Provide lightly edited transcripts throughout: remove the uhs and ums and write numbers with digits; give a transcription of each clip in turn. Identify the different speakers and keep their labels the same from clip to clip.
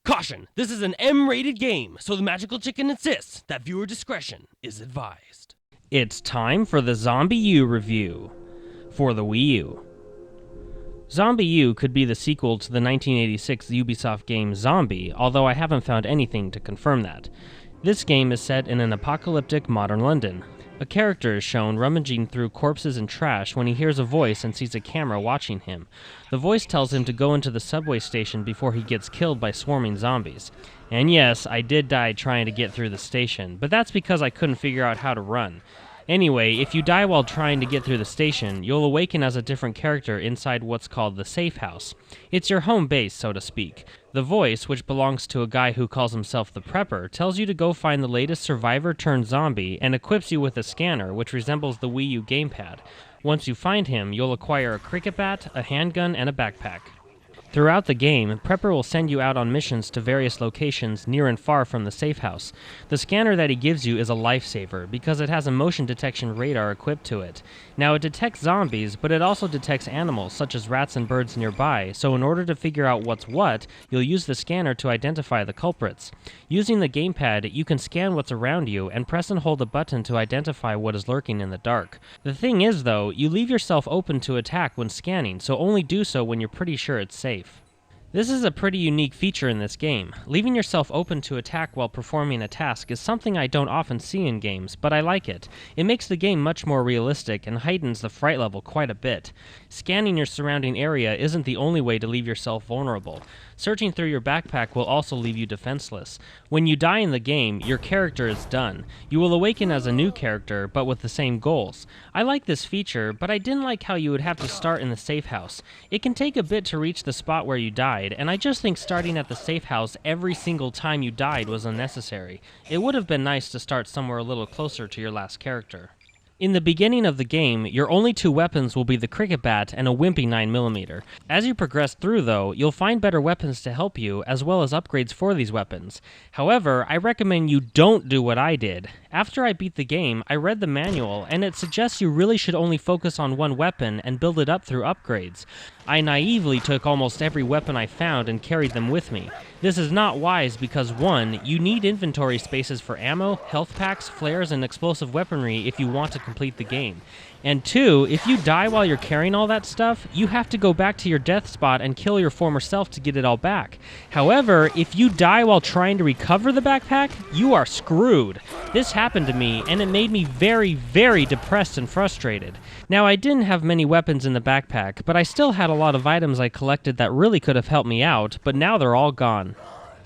Speaker 1: Caution! This is an M-rated game, so the magical chicken insists that viewer discretion is advised. It's time for the ZombiU review for the Wii U. ZombiU could be the sequel to the 1986 Ubisoft game Zombie, although I haven't found anything to confirm that. This game is set in an apocalyptic modern London. A character is shown rummaging through corpses and trash when he hears a voice and sees a camera watching him. The voice tells him to go into the subway station before he gets killed by swarming zombies. And yes, I did die trying to get through the station, but that's because I couldn't figure out how to run. Anyway, if you die while trying to get through the station, you'll awaken as a different character inside what's called the safe house. It's your home base, so to speak. The voice, which belongs to a guy who calls himself the Prepper, tells you to go find the latest survivor-turned-zombie and equips you with a scanner, which resembles the Wii U gamepad. Once you find him, you'll acquire a cricket bat, a handgun, and a backpack. Throughout the game, Prepper will send you out on missions to various locations near and far from the safe house. The scanner that he gives you is a lifesaver because it has a motion detection radar equipped to it. Now, it detects zombies, but it also detects animals such as rats and birds nearby, so in order to figure out what's what, you'll use the scanner to identify the culprits. Using the gamepad, you can scan what's around you and press and hold a button to identify what is lurking in the dark. The thing is, though, you leave yourself open to attack when scanning, so only do so when you're pretty sure it's safe. This is a pretty unique feature in this game. Leaving yourself open to attack while performing a task is something I don't often see in games, but I like it. It makes the game much more realistic and heightens the fright level quite a bit. Scanning your surrounding area isn't the only way to leave yourself vulnerable. Searching through your backpack will also leave you defenseless. When you die in the game, your character is done. You will awaken as a new character, but with the same goals. I like this feature, but I didn't like how you would have to start in the safe house. It can take a bit to reach the spot where you died, and I just think starting at the safe house every single time you died was unnecessary. It would have been nice to start somewhere a little closer to your last character. In the beginning of the game, your only two weapons will be the cricket bat and a wimpy 9mm. As you progress through, though, you'll find better weapons to help you, as well as upgrades for these weapons. However, I recommend you don't do what I did. After I beat the game, I read the manual, and it suggests you really should only focus on one weapon and build it up through upgrades. I naively took almost every weapon I found and carried them with me. This is not wise because 1, you need inventory spaces for ammo, health packs, flares, and explosive weaponry if you want to complete the game. And 2, if you die while you're carrying all that stuff, you have to go back to your death spot and kill your former self to get it all back. However, if you die while trying to recover the backpack, you are screwed. This happened to me, and it made me very, very depressed and frustrated. Now, I didn't have many weapons in the backpack, but I still had a lot of items I collected that really could have helped me out, but now they're all gone.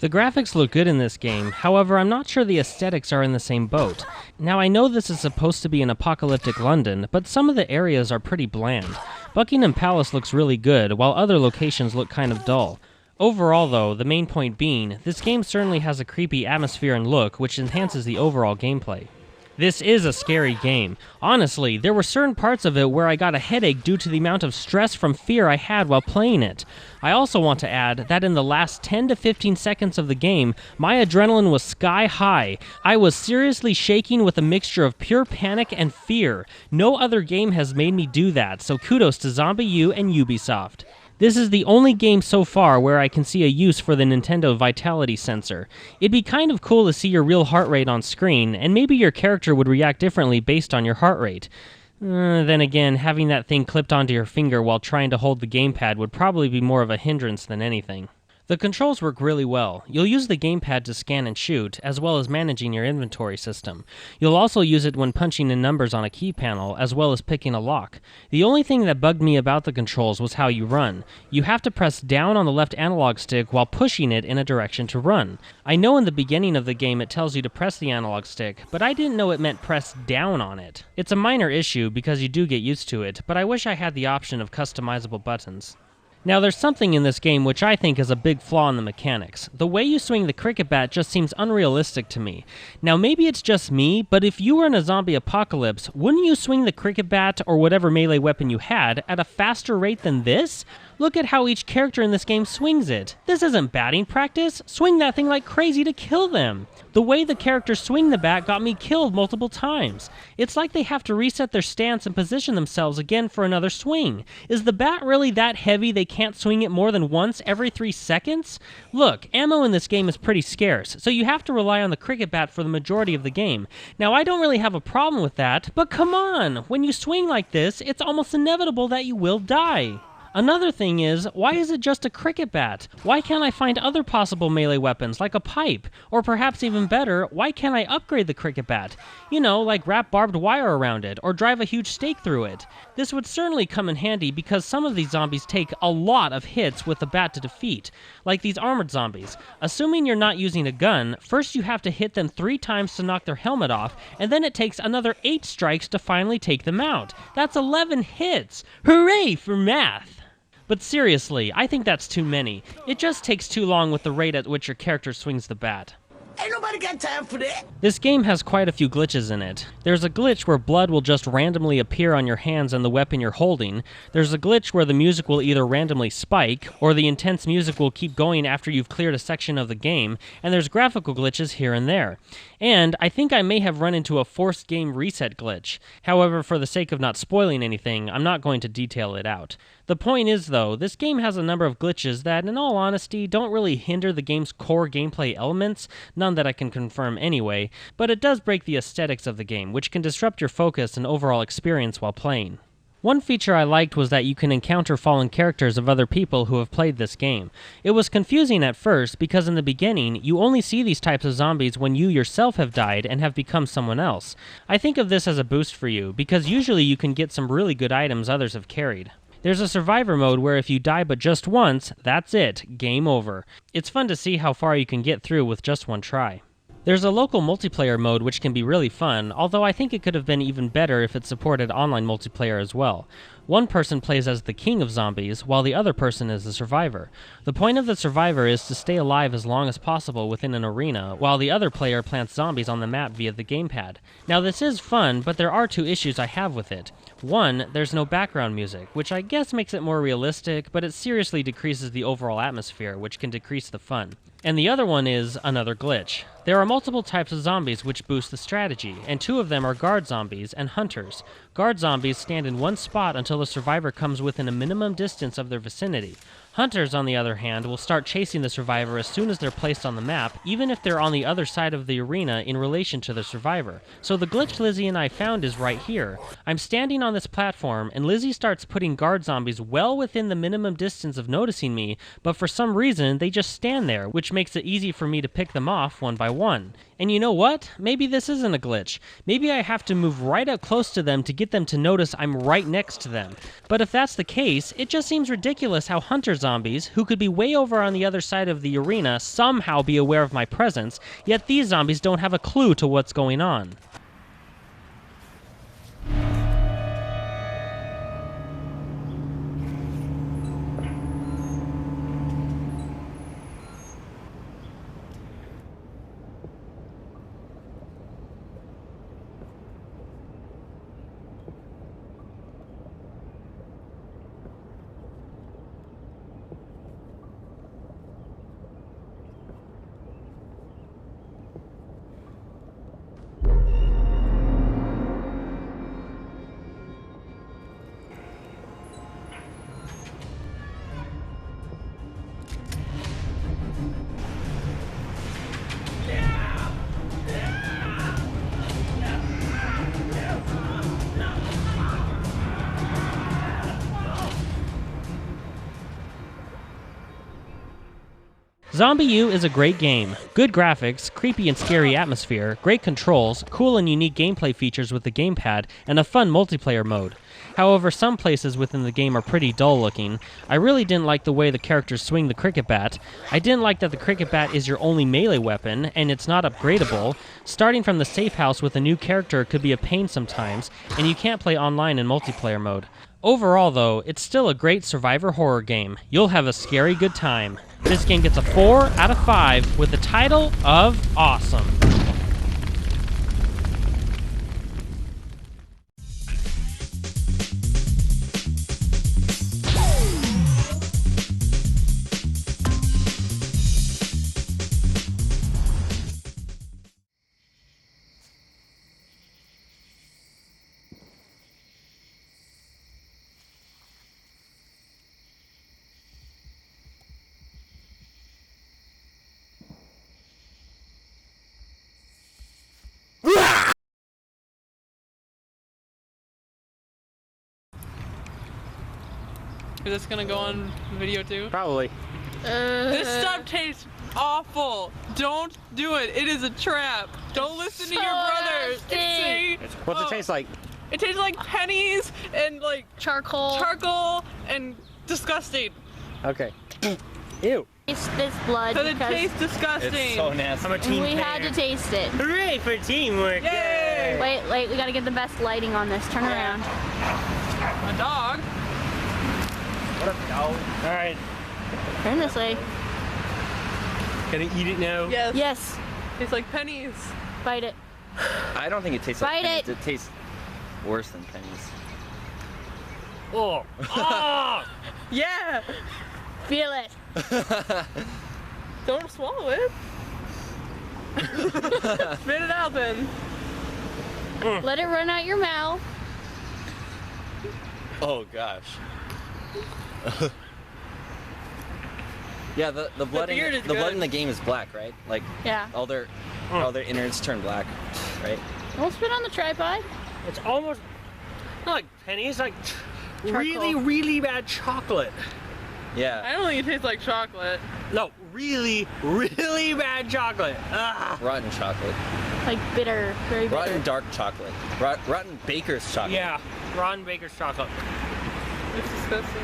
Speaker 1: The graphics look good in this game, however I'm not sure the aesthetics are in the same boat. Now I know this is supposed to be an apocalyptic London, but some of the areas are pretty bland. Buckingham Palace looks really good, while other locations look kind of dull. Overall though, the main point being, this game certainly has a creepy atmosphere and look which enhances the overall gameplay. This is a scary game. Honestly, there were certain parts of it where I got a headache due to the amount of stress from fear I had while playing it. I also want to add that in the last 10 to 15 seconds of the game, my adrenaline was sky high. I was seriously shaking with a mixture of pure panic and fear. No other game has made me do that, so kudos to ZombiU and Ubisoft. This is the only game so far where I can see a use for the Nintendo Vitality sensor. It'd be kind of cool to see your real heart rate on screen, and maybe your character would react differently based on your heart rate. Then again, having that thing clipped onto your finger while trying to hold the gamepad would probably be more of a hindrance than anything. The controls work really well. You'll use the gamepad to scan and shoot, as well as managing your inventory system. You'll also use it when punching in numbers on a key panel, as well as picking a lock. The only thing that bugged me about the controls was how you run. You have to press down on the left analog stick while pushing it in a direction to run. I know in the beginning of the game it tells you to press the analog stick, but I didn't know it meant press down on it. It's a minor issue because you do get used to it, but I wish I had the option of customizable buttons. Now there's something in this game which I think is a big flaw in the mechanics. The way you swing the cricket bat just seems unrealistic to me. Now maybe it's just me, but if you were in a zombie apocalypse, wouldn't you swing the cricket bat or whatever melee weapon you had at a faster rate than this? Look at how each character in this game swings it. This isn't batting practice. Swing that thing like crazy to kill them. The way the characters swing the bat got me killed multiple times. It's like they have to reset their stance and position themselves again for another swing. Is the bat really that heavy they can't swing it more than once every 3 seconds? Look, ammo in this game is pretty scarce, so you have to rely on the cricket bat for the majority of the game. Now I don't really have a problem with that, but come on! When you swing like this, it's almost inevitable that you will die. Another thing is, why is it just a cricket bat? Why can't I find other possible melee weapons, like a pipe? Or perhaps even better, why can't I upgrade the cricket bat? You know, like wrap barbed wire around it, or drive a huge stake through it. This would certainly come in handy because some of these zombies take a lot of hits with the bat to defeat, like these armored zombies. Assuming you're not using a gun, first you have to hit them 3 times to knock their helmet off, and then it takes another 8 strikes to finally take them out. That's 11 hits! Hooray for math! But seriously, I think that's too many. It just takes too long with the rate at which your character swings the bat.
Speaker 2: Ain't nobody got time for that.
Speaker 1: This game has quite a few glitches in it. There's a glitch where blood will just randomly appear on your hands and the weapon you're holding. There's a glitch where the music will either randomly spike, or the intense music will keep going after you've cleared a section of the game, and there's graphical glitches here and there. And I think I may have run into a forced game reset glitch. However, for the sake of not spoiling anything, I'm not going to detail it out. The point is, though, this game has a number of glitches that, in all honesty, don't really hinder the game's core gameplay elements, none that I can confirm anyway, but it does break the aesthetics of the game, which can disrupt your focus and overall experience while playing. One feature I liked was that you can encounter fallen characters of other people who have played this game. It was confusing at first because in the beginning, you only see these types of zombies when you yourself have died and have become someone else. I think of this as a boost for you, because usually you can get some really good items others have carried. There's a survivor mode where if you die but just once, that's it, game over. It's fun to see how far you can get through with just one try. There's a local multiplayer mode which can be really fun, although I think it could have been even better if it supported online multiplayer as well. One person plays as the king of zombies, while the other person is the survivor. The point of the survivor is to stay alive as long as possible within an arena, while the other player plants zombies on the map via the gamepad. Now this is fun, but there are 2 issues I have with it. One, there's no background music, which I guess makes it more realistic, but it seriously decreases the overall atmosphere, which can decrease the fun. And the other one is another glitch. There are multiple types of zombies which boost the strategy, and 2 of them are guard zombies and hunters. Guard zombies stand in one spot until the survivor comes within a minimum distance of their vicinity. Hunters, on the other hand, will start chasing the survivor as soon as they're placed on the map, even if they're on the other side of the arena in relation to the survivor. So the glitch Lizzie and I found is right here. I'm standing on this platform, and Lizzie starts putting guard zombies well within the minimum distance of noticing me, but for some reason, they just stand there, which makes it easy for me to pick them off one by one. And you know what? Maybe this isn't a glitch. Maybe I have to move right up close to them to get them to notice I'm right next to them. But if that's the case, it just seems ridiculous how hunter zombies, who could be way over on the other side of the arena, somehow be aware of my presence, yet these zombies don't have a clue to what's going on. ZombiU is a great game. Good graphics, creepy and scary atmosphere, great controls, cool and unique gameplay features with the gamepad, and a fun multiplayer mode. However, some places within the game are pretty dull looking. I really didn't like the way the characters swing the cricket bat. I didn't like that the cricket bat is your only melee weapon, and it's not upgradable. Starting from the safe house with a new character could be a pain sometimes, and you can't play online in multiplayer mode. Overall, though, it's still a great survivor horror game. You'll have a scary good time. This game gets a 4 out of 5 with the title of Awesome.
Speaker 3: Is this gonna go on video too?
Speaker 4: Probably.
Speaker 3: This stuff tastes awful. Don't do it. It is a trap. Don't listen to your brother. See?
Speaker 4: What's it taste like?
Speaker 3: It tastes like pennies and like charcoal and disgusting.
Speaker 4: Okay. Ew.
Speaker 5: Taste this blood
Speaker 3: But it
Speaker 5: because
Speaker 3: tastes disgusting.
Speaker 6: It's so nasty.
Speaker 4: I'm a team
Speaker 5: we
Speaker 4: player.
Speaker 5: had to taste it.
Speaker 4: Hooray for teamwork!
Speaker 3: Yay!
Speaker 5: Wait, we gotta get the best lighting on this. Turn around.
Speaker 3: A dog.
Speaker 4: What up, dog? All right.
Speaker 5: Turn this way.
Speaker 4: Gonna eat it now?
Speaker 3: Yes.
Speaker 5: Yes.
Speaker 3: Tastes like pennies.
Speaker 5: Bite it.
Speaker 6: I don't think it tastes
Speaker 5: Bite
Speaker 6: like pennies.
Speaker 5: it.
Speaker 6: It tastes worse than pennies.
Speaker 4: Oh. Oh.
Speaker 3: Yeah.
Speaker 5: Feel it.
Speaker 3: Don't swallow it. Spit it out then.
Speaker 5: Let it run out your mouth.
Speaker 6: Oh gosh. Yeah, the blood
Speaker 3: beard is
Speaker 6: the blood
Speaker 3: good.
Speaker 6: in the game is black, right? Like
Speaker 5: Yeah.
Speaker 6: all their innards turn black, right?
Speaker 5: Don't spit on the tripod.
Speaker 4: It's almost not like pennies, like really, really bad chocolate.
Speaker 6: Yeah.
Speaker 3: I don't think it tastes like chocolate.
Speaker 4: No, really, really bad chocolate. Ah.
Speaker 6: Rotten chocolate.
Speaker 5: Like bitter, very bitter.
Speaker 6: Rotten dark chocolate. Rotten baker's chocolate.
Speaker 4: Yeah, Ron Baker's chocolate.
Speaker 3: It's disgusting.